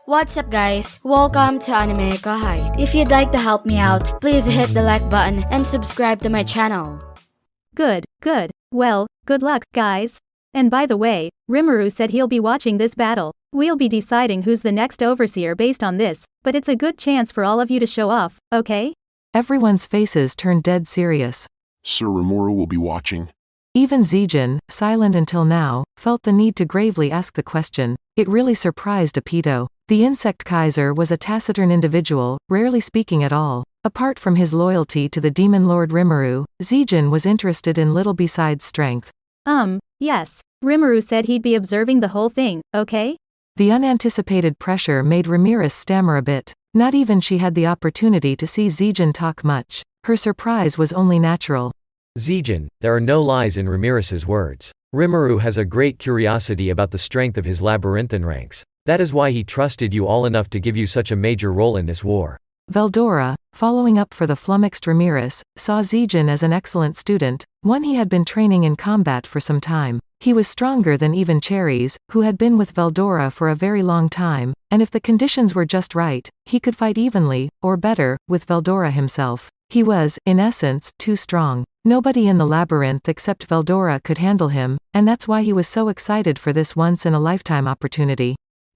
What's up guys? Welcome to AnimeKouhai. If you'd like to help me out, please hit the like button and subscribe to my channel. Good. Well, good luck, guys. And by the way, Rimuru said he'll be watching this battle. We'll be deciding who's the next overseer based on this, but it's a good chance for all of you to show off, okay? Everyone's faces turned dead serious. Sir Rimuru will be watching. Even Zijin, silent until now, felt the need to gravely ask the question. It really surprised Apito. The Insect Kaiser was a taciturn individual, rarely speaking at all. Apart from his loyalty to the Demon Lord Rimuru, Zijin was interested in little besides strength. Yes. Rimuru said he'd be observing the whole thing, okay? The unanticipated pressure made Ramirez stammer a bit. Not even she had the opportunity to see Zijin talk much. Her surprise was only natural. Zijin, there are no lies in Ramirez's words. Rimuru has a great curiosity about the strength of his labyrinthine ranks. That is why he trusted you all enough to give you such a major role in this war. Veldora, following up for the flummoxed Ramirez, saw Zijin as an excellent student, one he had been training in combat for some time. He was stronger than even Cherries, who had been with Veldora for a very long time, and if the conditions were just right, he could fight evenly, or better, with Veldora himself. He was, in essence, too strong. Nobody in the labyrinth except Veldora could handle him, and that's why he was so excited for this once-in-a-lifetime opportunity.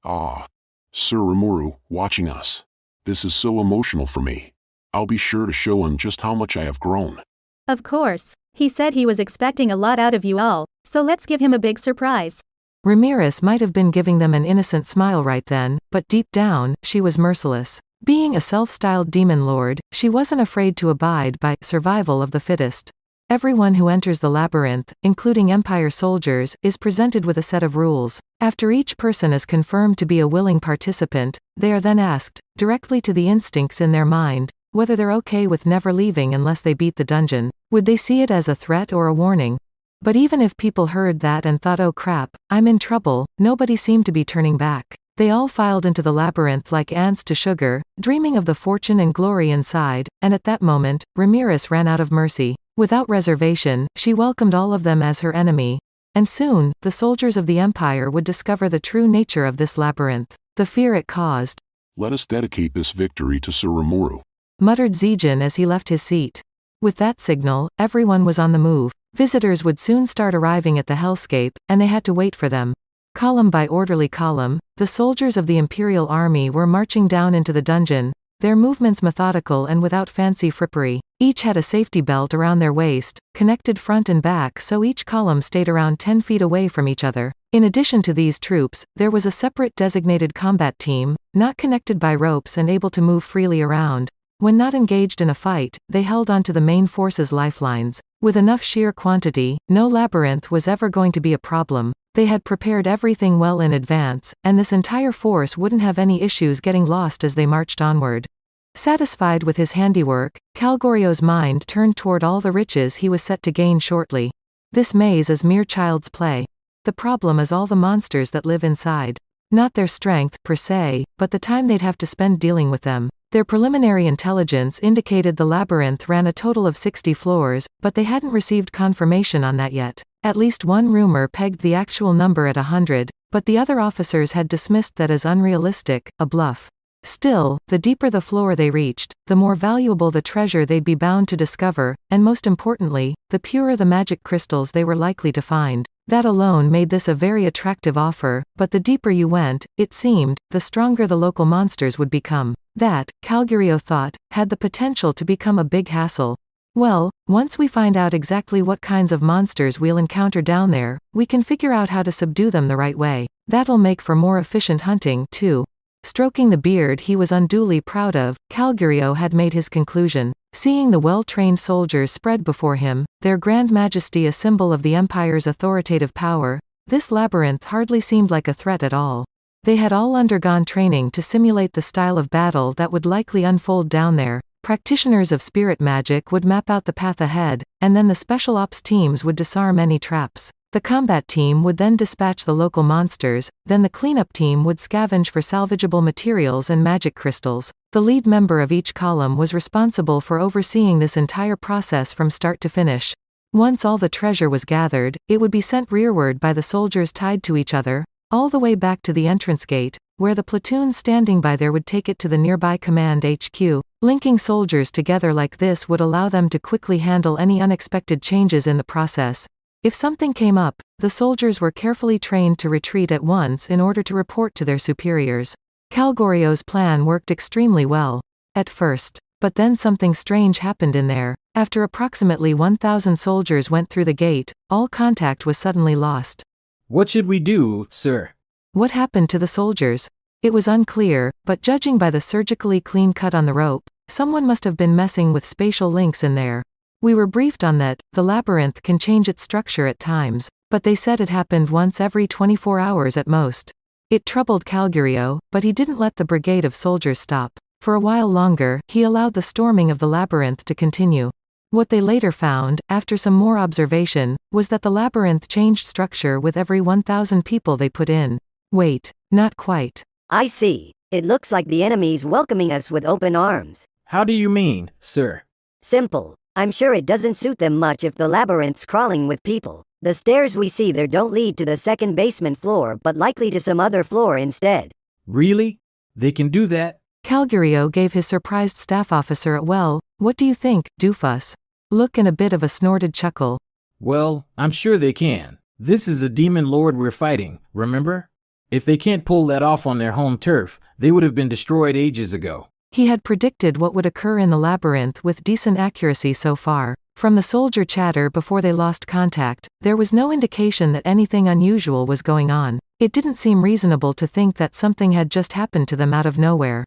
Ah, Sir Rimuru, watching us. This is so emotional for me. I'll be sure to show him just how much I have grown. Of course. He said he was expecting a lot out of you all, so let's give him a big surprise. Ramirez might have been giving them an innocent smile right then, but deep down, she was merciless. Being a self-styled demon lord, she wasn't afraid to abide by survival of the fittest. Everyone who enters the labyrinth, including Empire soldiers, is presented with a set of rules. After each person is confirmed to be a willing participant, they are then asked, directly to the instincts in their mind, whether they're okay with never leaving unless they beat the dungeon. Would they see it as a threat or a warning? But even if people heard that and thought, oh crap, I'm in trouble, nobody seemed to be turning back. They all filed into the labyrinth like ants to sugar, dreaming of the fortune and glory inside, and at that moment, Ramirez ran out of mercy. Without reservation, she welcomed all of them as her enemy. And soon, the soldiers of the Empire would discover the true nature of this labyrinth. The fear it caused. Let us dedicate this victory to Sir Rimuru, muttered Zijin as he left his seat. With that signal, everyone was on the move. Visitors would soon start arriving at the hellscape, and they had to wait for them. Column by orderly column, the soldiers of the Imperial army were marching down into the dungeon, their movements methodical and without fancy frippery. Each had a safety belt around their waist, connected front and back, so each column stayed around 10 feet away from each other. In addition to these troops, there was a separate designated combat team, not connected by ropes and able to move freely around. When not engaged in a fight, they held onto the main force's lifelines. With enough sheer quantity, no labyrinth was ever going to be a problem. They had prepared everything well in advance, and this entire force wouldn't have any issues getting lost as they marched onward. Satisfied with his handiwork, Calgurio's mind turned toward all the riches he was set to gain shortly. This maze is mere child's play. The problem is all the monsters that live inside. Not their strength, per se, but the time they'd have to spend dealing with them. Their preliminary intelligence indicated the labyrinth ran a total of 60 floors, but they hadn't received confirmation on that yet. At least one rumor pegged the actual number at 100, but the other officers had dismissed that as unrealistic, a bluff. Still, the deeper the floor they reached, the more valuable the treasure they'd be bound to discover, and most importantly, the purer the magic crystals they were likely to find. That alone made this a very attractive offer, but the deeper you went, it seemed, the stronger the local monsters would become. That, Calgurio thought, had the potential to become a big hassle. Well, once we find out exactly what kinds of monsters we'll encounter down there, we can figure out how to subdue them the right way. That'll make for more efficient hunting, too. Stroking the beard he was unduly proud of, Calgurio had made his conclusion. Seeing the well-trained soldiers spread before him, their Grand Majesty a symbol of the Empire's authoritative power, this labyrinth hardly seemed like a threat at all. They had all undergone training to simulate the style of battle that would likely unfold down there. Practitioners of spirit magic would map out the path ahead, and then the special ops teams would disarm any traps. The combat team would then dispatch the local monsters, then the cleanup team would scavenge for salvageable materials and magic crystals. The lead member of each column was responsible for overseeing this entire process from start to finish. Once all the treasure was gathered, it would be sent rearward by the soldiers tied to each other, all the way back to the entrance gate, where the platoon standing by there would take it to the nearby command HQ. Linking soldiers together like this would allow them to quickly handle any unexpected changes in the process. If something came up, the soldiers were carefully trained to retreat at once in order to report to their superiors. Calgurio's plan worked extremely well. At first. But then something strange happened in there. After approximately 1,000 soldiers went through the gate, all contact was suddenly lost. What should we do, sir? What happened to the soldiers? It was unclear, but judging by the surgically clean cut on the rope, someone must have been messing with spatial links in there. We were briefed on that. The labyrinth can change its structure at times, but they said it happened once every 24 hours at most. It troubled Calgurio, but he didn't let the brigade of soldiers stop. For a while longer, he allowed the storming of the labyrinth to continue. What they later found, after some more observation, was that the labyrinth changed structure with every 1,000 people they put in. Wait, not quite. I see. It looks like the enemy's welcoming us with open arms. How do you mean, sir? Simple. I'm sure it doesn't suit them much if the labyrinth's crawling with people. The stairs we see there don't lead to the second basement floor but likely to some other floor instead. Really? They can do that? Calgurio gave his surprised staff officer a "Well, what do you think, doofus?" look and a bit of a snorted chuckle. Well, I'm sure they can. This is a demon lord we're fighting, remember? If they can't pull that off on their home turf, they would have been destroyed ages ago. He had predicted what would occur in the labyrinth with decent accuracy so far. From the soldier chatter before they lost contact, there was no indication that anything unusual was going on. It didn't seem reasonable to think that something had just happened to them out of nowhere.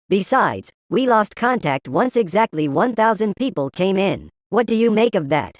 Besides, we lost contact once exactly 1,000 people came in. What do you make of that?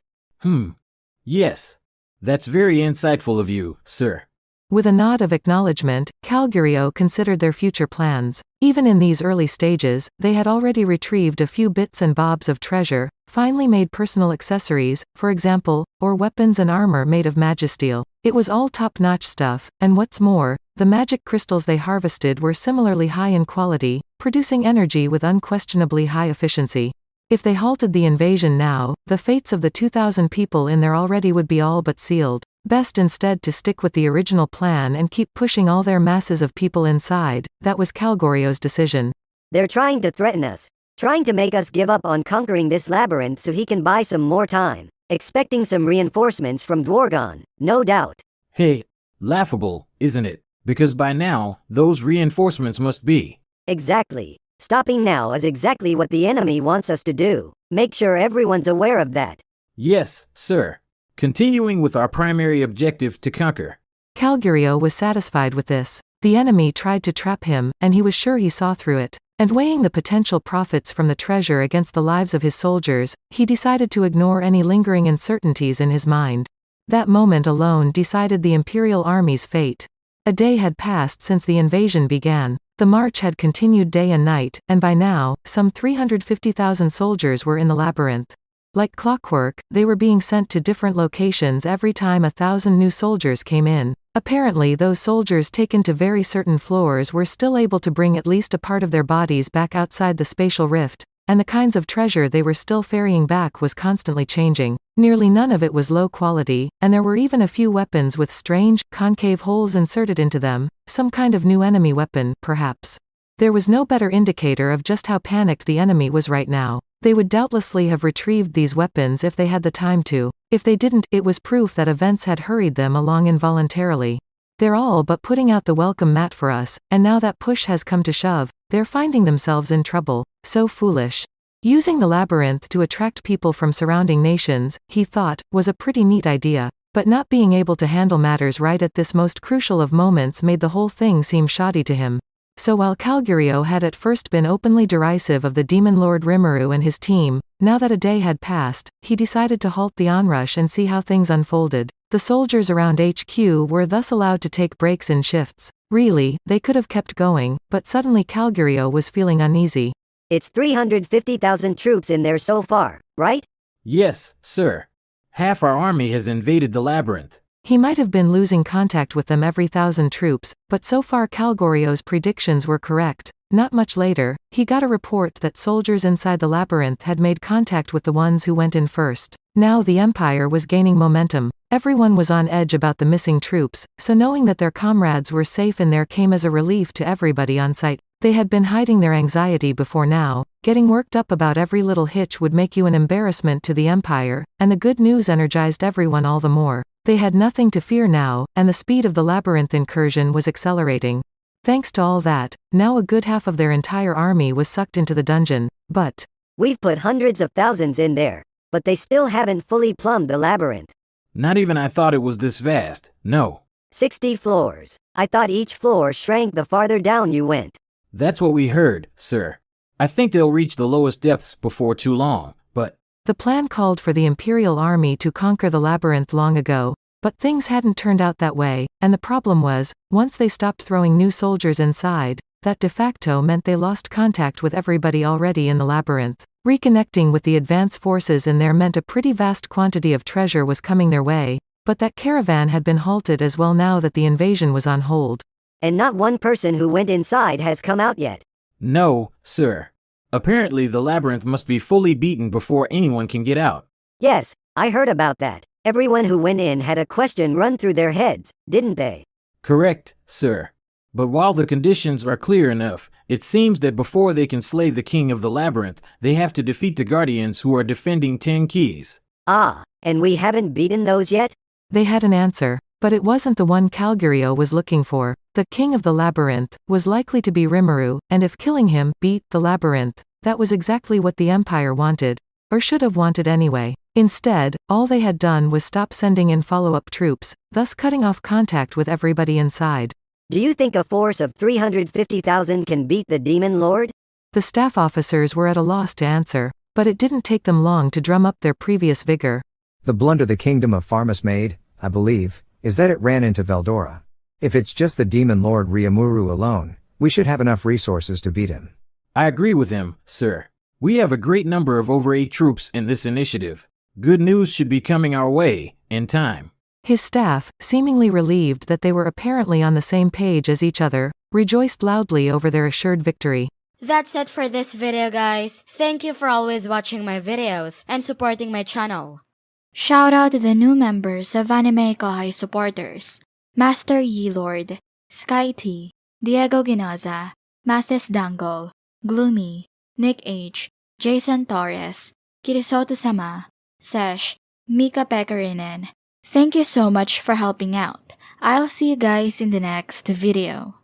Yes. That's very insightful of you, sir. With a nod of acknowledgement, Calgurio considered their future plans. Even in these early stages, they had already retrieved a few bits and bobs of treasure, finely made personal accessories, for example, or weapons and armor made of magisteel. It was all top-notch stuff, and what's more, the magic crystals they harvested were similarly high in quality, producing energy with unquestionably high efficiency. If they halted the invasion now, the fates of the 2,000 people in there already would be all but sealed. Best instead to stick with the original plan and keep pushing all their masses of people inside. That was Calgurio's decision. They're trying to threaten us. Trying to make us give up on conquering this labyrinth so he can buy some more time. Expecting some reinforcements from Dwargon, no doubt. Hey, laughable, isn't it? Because by now, those reinforcements must be. Exactly. Stopping now is exactly what the enemy wants us to do. Make sure everyone's aware of that. Yes, sir. Continuing with our primary objective to conquer. Calgurio was satisfied with this. The enemy tried to trap him, and he was sure he saw through it. And weighing the potential profits from the treasure against the lives of his soldiers, he decided to ignore any lingering uncertainties in his mind. That moment alone decided the Imperial army's fate. A day had passed since the invasion began. The march had continued day and night, and by now, some 350,000 soldiers were in the labyrinth. Like clockwork, they were being sent to different locations every time 1,000 new soldiers came in. Apparently those soldiers taken to very certain floors were still able to bring at least a part of their bodies back outside the spatial rift, and the kinds of treasure they were still ferrying back was constantly changing. Nearly none of it was low quality, and there were even a few weapons with strange, concave holes inserted into them, some kind of new enemy weapon, perhaps. There was no better indicator of just how panicked the enemy was right now. They would doubtlessly have retrieved these weapons if they had the time to. If they didn't, it was proof that events had hurried them along involuntarily. They're all but putting out the welcome mat for us, and now that push has come to shove, they're finding themselves in trouble. So foolish. Using the labyrinth to attract people from surrounding nations, he thought, was a pretty neat idea. But not being able to handle matters right at this most crucial of moments made the whole thing seem shoddy to him. So while Calgurio had at first been openly derisive of the demon lord Rimuru and his team, now that a day had passed, he decided to halt the onrush and see how things unfolded. The soldiers around HQ were thus allowed to take breaks in shifts. Really, they could have kept going, but suddenly Calgurio was feeling uneasy. It's 350,000 troops in there so far, right? Yes, sir. Half our army has invaded the labyrinth. He might have been losing contact with them every 1,000 troops, but so far Calgurio's predictions were correct. Not much later, he got a report that soldiers inside the labyrinth had made contact with the ones who went in first. Now the Empire was gaining momentum. Everyone was on edge about the missing troops, so knowing that their comrades were safe in there came as a relief to everybody on site. They had been hiding their anxiety before now. Getting worked up about every little hitch would make you an embarrassment to the Empire, and the good news energized everyone all the more. They had nothing to fear now, and the speed of the labyrinth incursion was accelerating. Thanks to all that, now a good half of their entire army was sucked into the dungeon, but We've put hundreds of thousands in there, but they still haven't fully plumbed the labyrinth. Not even I thought it was this vast, no. 60 floors. I thought each floor shrank the farther down you went. That's what we heard, sir. I think they'll reach the lowest depths before too long, but the plan called for the Imperial army to conquer the labyrinth long ago. But things hadn't turned out that way, and the problem was, once they stopped throwing new soldiers inside, that de facto meant they lost contact with everybody already in the labyrinth. Reconnecting with the advance forces in there meant a pretty vast quantity of treasure was coming their way, but that caravan had been halted as well now that the invasion was on hold. And not one person who went inside has come out yet. no, sir. Apparently the labyrinth must be fully beaten before anyone can get out. Yes, I heard about that. Everyone who went in had a question run through their heads, didn't they? Correct, sir. But while the conditions are clear enough, it seems that before they can slay the king of the labyrinth, they have to defeat the guardians who are defending 10 keys. Ah, and we haven't beaten those yet? They had an answer, but it wasn't the one Calgurio was looking for. The king of the labyrinth was likely to be Rimuru, and if killing him beat the labyrinth, that was exactly what the Empire wanted, or should have wanted anyway. Instead, all they had done was stop sending in follow-up troops, thus cutting off contact with everybody inside. Do you think a force of 350,000 can beat the Demon Lord? The staff officers were at a loss to answer, but it didn't take them long to drum up their previous vigor. The blunder the kingdom of Pharmus made, I believe, is that it ran into Veldora. If it's just the demon lord Ryamuru alone, we should have enough resources to beat him. I agree with him, sir. We have a great number of over 8 troops in this initiative. Good news should be coming our way, in time. His staff, seemingly relieved that they were apparently on the same page as each other, rejoiced loudly over their assured victory. That's it for this video, guys. Thank you for always watching my videos and supporting my channel. Shout out to the new members of AnimeKouhai supporters: Master Yi Lord, Sky T, Diego Ginoza, Mathis Dangle, Gloomy, Nick H, Jason Torres, Kirisoto-sama, Sesh, Mika Pekarinen. Thank you so much for helping out. I'll see you guys in the next video.